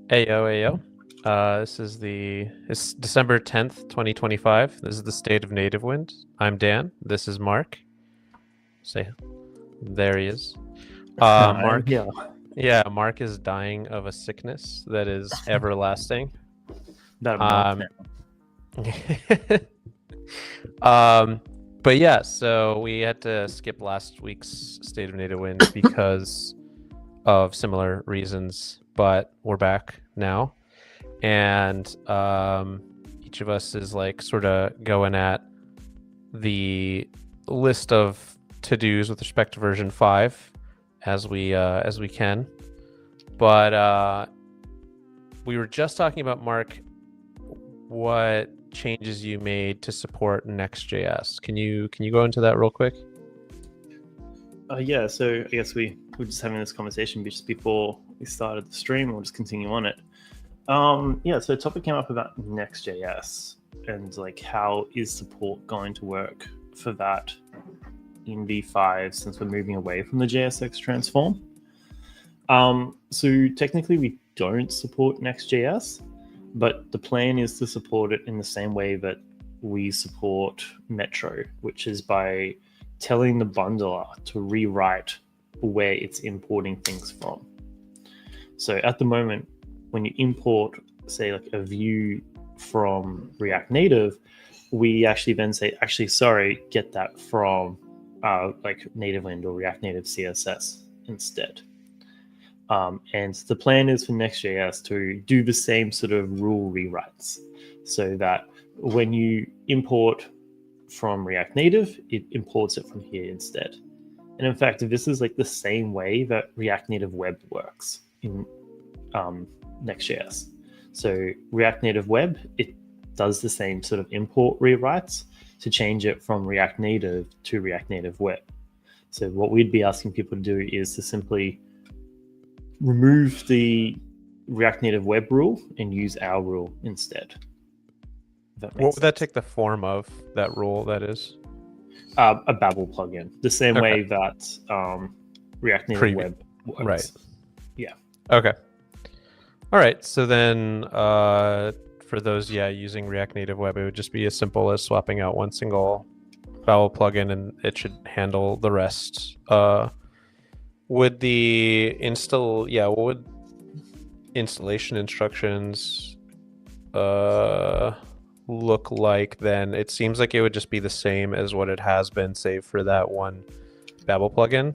Ayo, ayo. It's December 10th, 2025. This is the state of Nativewind. I'm Dan. This is Mark. Say, there he is. I'm Mark, here. yeah, Mark is dying of a sickness that is everlasting. About a month But yeah, so we had to skip last week's State of Nativewind because of similar reasons, but we're back now. And each of us is like sort of going at the list of to-dos with respect to version 5 as we can. But we were just talking about, Mark, what changes you made to support Next.js. Can you go into that real quick? Yeah, so I guess we were just having this conversation just before we started the stream. We'll just continue on it. Yeah, so a topic came up about Next.js and like how is support going to work for that in V5 since we're moving away from the JSX transform. So technically we don't support Next.js, but the plan is to support it in the same way that we support Metro, which is by telling the bundler to rewrite where it's importing things from. So at the moment, when you import, say, like a view from React Native, we actually then say, actually, sorry, get that from like Nativewind or React Native CSS instead. And the plan is for Next.js to do the same sort of rule rewrites so that when you import from React Native, it imports it from here instead. And in fact, this is like the same way that React Native Web works in Next.js. So React Native Web, it does the same sort of import rewrites to change it from React Native to React Native Web. So what we'd be asking people to do is to simply remove the React Native Web rule and use our rule instead. What would that take the form of, that rule, that is? A Babel plugin, the same way that React Native Web works. Right. Yeah. Okay. All right. So then for those, using React Native Web, it would just be as simple as swapping out one single Babel plugin and it should handle the rest. Would the what would installation instructions look like then? It seems like it would just be the same as what it has been, save for that one Babel plugin.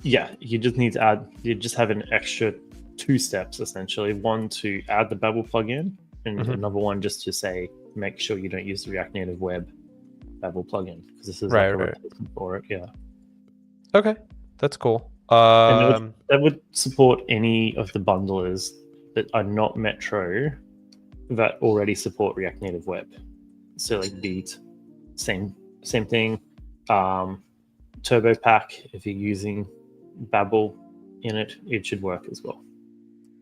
Yeah, you just need to add, you just have an extra 2 steps essentially. One to add the Babel plugin, and another one just to say, make sure you don't use the React Native Web Babel plugin, because this is like a replacement for it. Yeah. Okay, that's cool. And that would support any of the bundlers that are not Metro that already support React Native Web. So like Beat, same thing. Turbo Pack, if you're using Babel in it, it should work as well.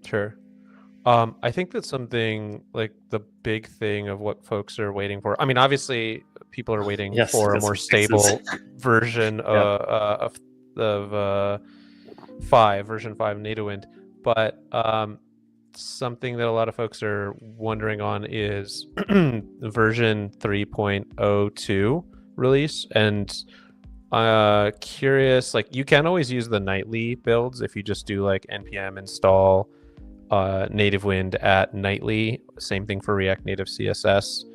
Sure. I think that's something like the big thing of what folks are waiting for. I mean, obviously, people are waiting for a more stable version of version 5 Nativewind, but something that a lot of folks are wondering on is version 3.02 release, and curious, like, you can always use the nightly builds if you just do like npm install Nativewind at nightly. Same thing for React Native CSS.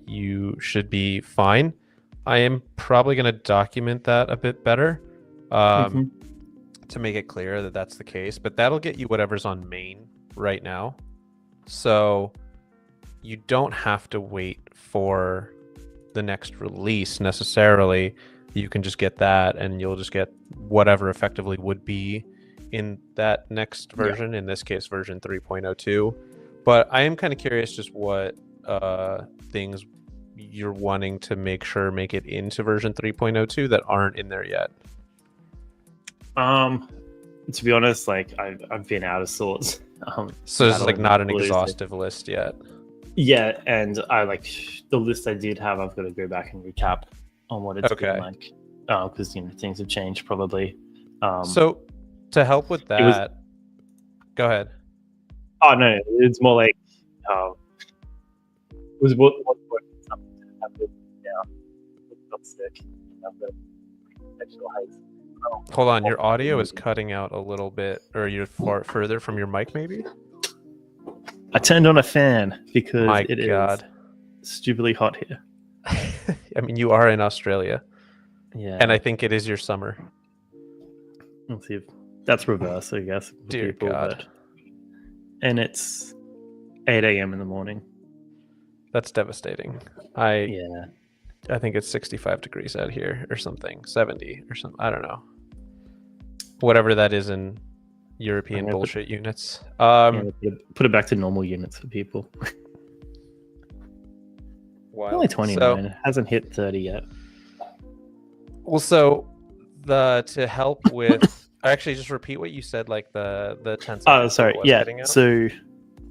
You should be fine. I am probably going to document that a bit better to make it clear that that's the case, but that'll get you whatever's on main right now. So you don't have to wait for the next release necessarily. You can just get that and you'll just get whatever effectively would be in that next version, in this case version 3.02. But I am kind of curious just what things you're wanting to make it into version 3.02 that aren't in there yet. To be honest, like I've been out of sorts. So it's like not an exhaustive list yet. Yeah, and I like the list I did have. I've got to go back and recap on what it's been like, because things have changed probably. So to help with that, go ahead. Oh no, it's more like it was what something to happen. Yeah, got sick. Have the sexual heights. Hold on, your audio is cutting out a little bit, or you're further from your mic, maybe? I turned on a fan because My it God. is stupidly hot here. I mean, you are in Australia, Yeah, and I think it is your summer. let's see if that's reverse, I guess, for Dear people. God. And it's 8 a.m. in the morning. That's devastating. Yeah. I think it's 65 degrees out here or something, 70 or something. I don't know. Whatever that is in European bullshit units. Put it back to normal units for people. Wild. Only 29. It hasn't hit 30 yet. Well, so to help with actually just repeat what you said, like the 10 seconds. Oh, sorry. Yeah. So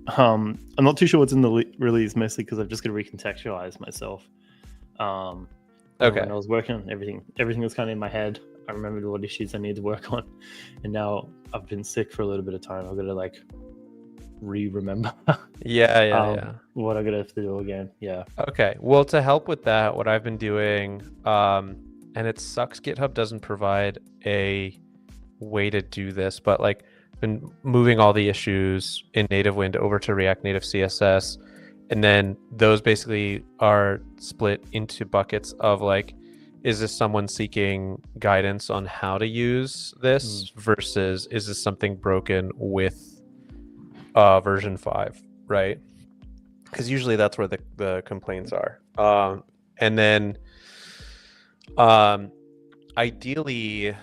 I'm not too sure what's in the release, mostly because I've just got to recontextualize myself. Okay. When I was working on everything was kind of in my head. I remembered what issues I needed to work on, and now I've been sick for a little bit of time. I've got to like remember. Yeah. What I gotta have to do again. Yeah. Okay. Well, to help with that, what I've been doing, and it sucks GitHub doesn't provide a way to do this, but like been moving all the issues in Nativewind over to React Native CSS, and then those basically are split into buckets of like, is this someone seeking guidance on how to use this versus is this something broken with version 5, right? Because usually that's where the complaints are. And then ideally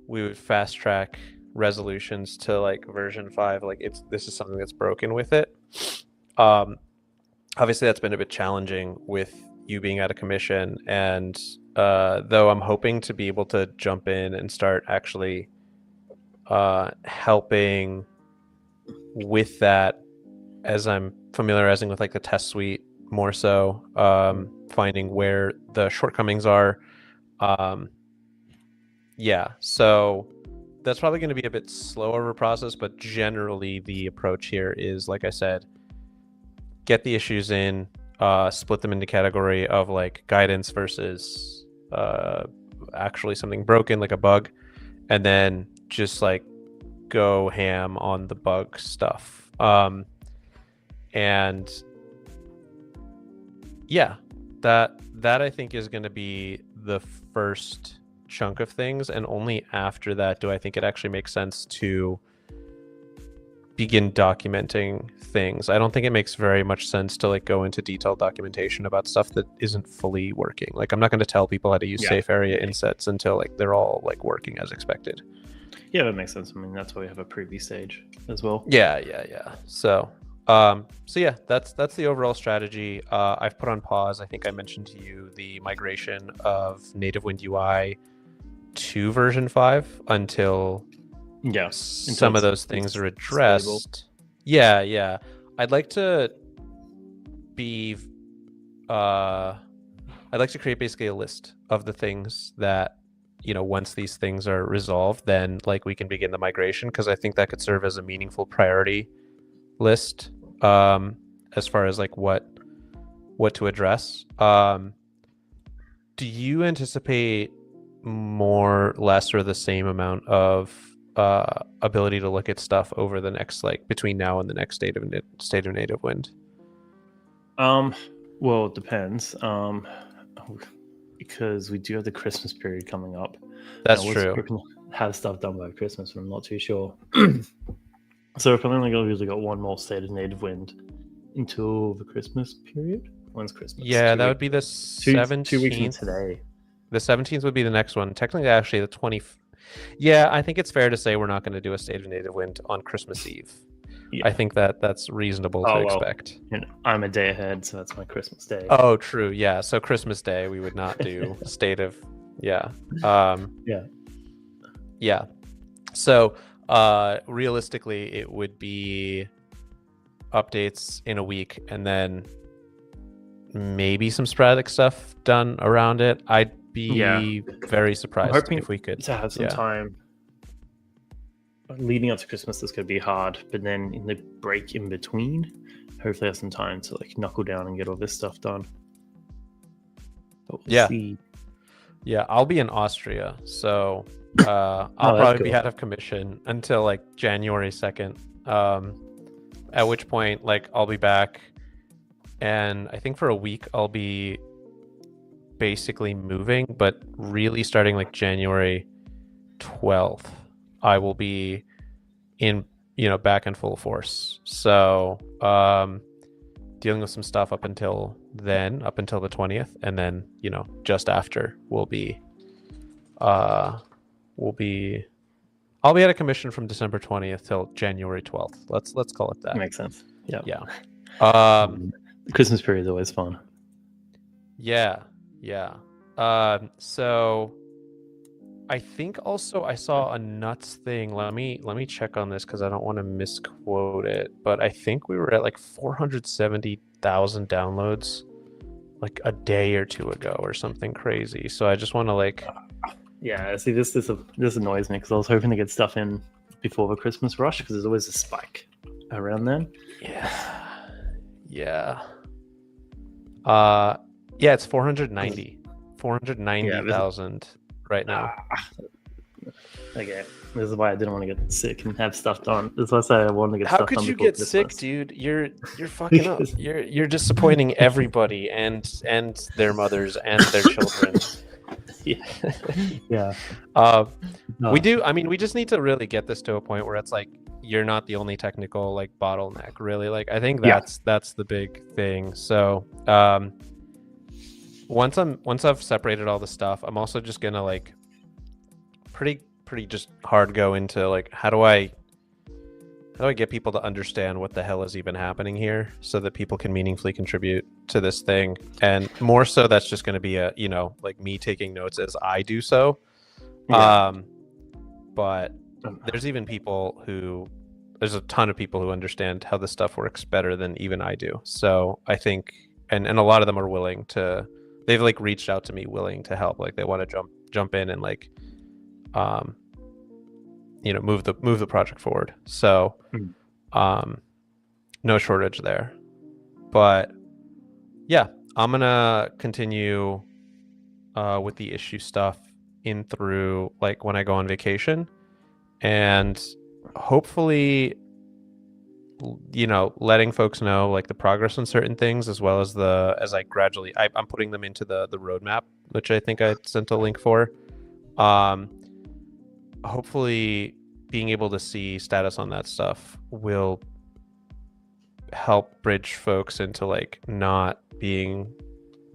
we would fast track resolutions to like version 5, like this is something that's broken with it. Obviously that's been a bit challenging with you being out of commission, and though I'm hoping to be able to jump in and start actually helping with that as I'm familiarizing with like the test suite more so, finding where the shortcomings are. So that's probably going to be a bit slower of a process, but generally the approach here is, like I said, get the issues in, split them into category of like guidance versus actually something broken, like a bug, and then just like go ham on the bug stuff. And yeah, that I think is going to be the first chunk of things, and only after that do I think it actually makes sense to begin documenting things. I don't think it makes very much sense to like go into detailed documentation about stuff that isn't fully working. Like I'm not going to tell people how to use safe area insets until like they're all like working as expected. Yeah, that makes sense. I mean, that's why we have a preview stage as well. Yeah. So yeah, that's the overall strategy. I've put on pause, I think I mentioned to you, the migration of Nativewind UI to version 5 until some of those things are addressed. Yeah. I'd like to create basically a list of the things that, you know, once these things are resolved, then like we can begin the migration, because I think that could serve as a meaningful priority list as far as like what to address. Do you anticipate more, less, or the same amount of ability to look at stuff over the next, like between now and the next state of Nativewind? Well, it depends. Because we do have the Christmas period coming up. That's true. Have stuff done by Christmas, but I'm not too sure. So we're probably only got one more state of Nativewind until the Christmas period. When's Christmas? Yeah, that would be the 17th. 2 weeks from today. The 17th would be the next one. Technically, actually, the 20th. Yeah, I think it's fair to say we're not going to do a state of Nativewind on Christmas Eve. Yeah. I think that's reasonable to expect. And I'm a day ahead, so that's my Christmas day. Oh, true. Yeah, so Christmas Day we would not do state of. Yeah. Yeah. So realistically, it would be updates in a week, and then maybe some sporadic stuff done around it. I'd be very surprised if we could to have some time leading up to Christmas is going to be hard, but then in the break in between, hopefully I have some time to like knuckle down and get all this stuff done. But we'll Yeah. see. Yeah, I'll be in Austria, so I'll that's probably be cool. out of commission until like January 2nd. At which point, like, I'll be back, and I think for a week I'll be basically moving, but really starting like January 12th, I will be in, back in full force. So, dealing with some stuff up until then, up until the 20th, and then, just after we'll be I'll be out of commission from December 20th till January 12th. Let's call it that. Makes sense. Yeah. Yeah. The Christmas period is always fun. Yeah. So I think also I saw a nuts thing. Let me check on this because I don't want to misquote it. But I think we were at like 470,000 downloads like a day or two ago or something crazy. So I just want to like. Yeah. See, this annoys me because I was hoping to get stuff in before the Christmas rush because there's always a spike around then. Yeah. It's 490,000 right now. Okay, this is why I didn't want to get sick and have stuff done. That's why I said I wanted to get How stuff done. How could you get sick, dude? You're fucking up. You're disappointing everybody and their mothers and their children. Yeah. We do. I mean, we just need to really get this to a point where it's like you're not the only technical like bottleneck. Really, like I think that's the big thing. So once I've separated all the stuff, I'm also just gonna like pretty just hard go into like how do I get people to understand what the hell is even happening here so that people can meaningfully contribute to this thing. And more so that's just going to be a, like me taking notes as I do so. But there's even there's a ton of people who understand how this stuff works better than even I do. So I think, and a lot of them are willing to, they've like reached out to me willing to help. Like they want to jump in and like, move the project forward. So, no shortage there. But yeah, I'm gonna continue with the issue stuff in through like when I go on vacation, and hopefully, letting folks know like the progress on certain things as well as as I gradually I'm putting them into the roadmap, which I think I sent a link for. Hopefully being able to see status on that stuff will help bridge folks into like not being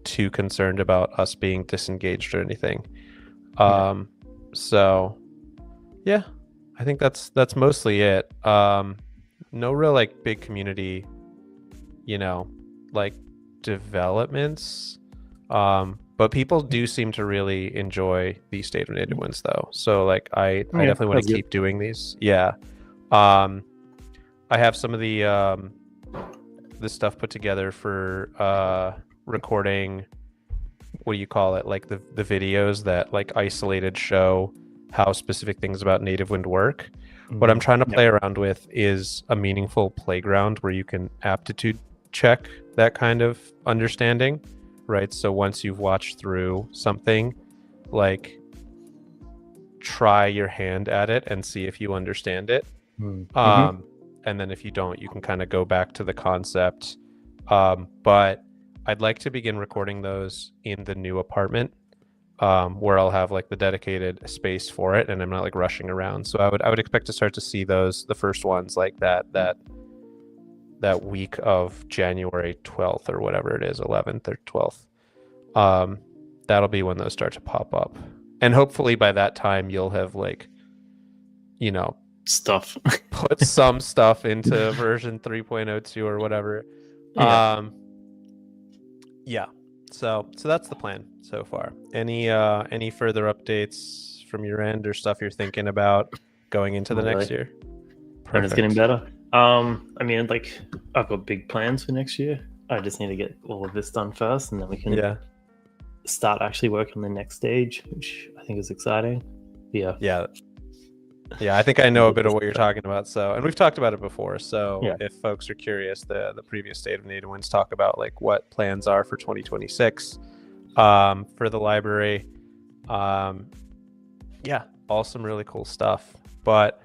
too concerned about us being disengaged or anything. So yeah, I think that's mostly it. No real like big community, like developments. But people do seem to really enjoy the State of Nativewind though. So like I definitely want to keep doing these. Yeah. I have some of the stuff put together for recording, what do you call it? Like the videos that like isolated show how specific things about Nativewind work. What I'm trying to play around with is a meaningful playground where you can aptitude check that kind of understanding. Right. So once you've watched through something, like try your hand at it and see if you understand it. And then if you don't, you can kind of go back to the concept. But I'd like to begin recording those in the new apartment, where I'll have like the dedicated space for it and I'm not like rushing around. So I would expect to start to see those, the first ones like that week of January 12th or whatever it is, 11th or 12th. That'll be when those start to pop up. And hopefully by that time you'll have like, stuff put some stuff into version 3.02 or whatever. So that's the plan so far. Any further updates from your end or stuff you're thinking about going into the next year? And it's getting better. I mean, like I've got big plans for next year. I just need to get all of this done first, and then we can start actually working on the next stage, which I think is exciting. Yeah. Yeah, I think I know a bit of what you're talking about. So, and we've talked about it before. So, Yeah. if folks are curious, the previous State of Nativewind talk about like what plans are for 2026 for the library. Yeah, all some really cool stuff. But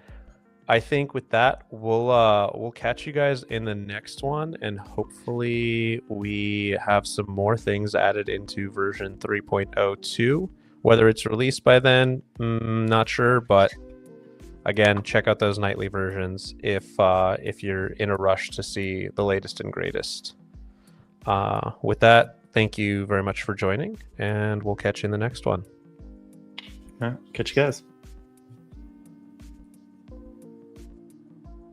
I think with that, we'll catch you guys in the next one, and hopefully we have some more things added into version 3.02. Whether it's released by then, not sure, but again, check out those nightly versions if you're in a rush to see the latest and greatest. With that, thank you very much for joining, and we'll catch you in the next one. Catch you guys.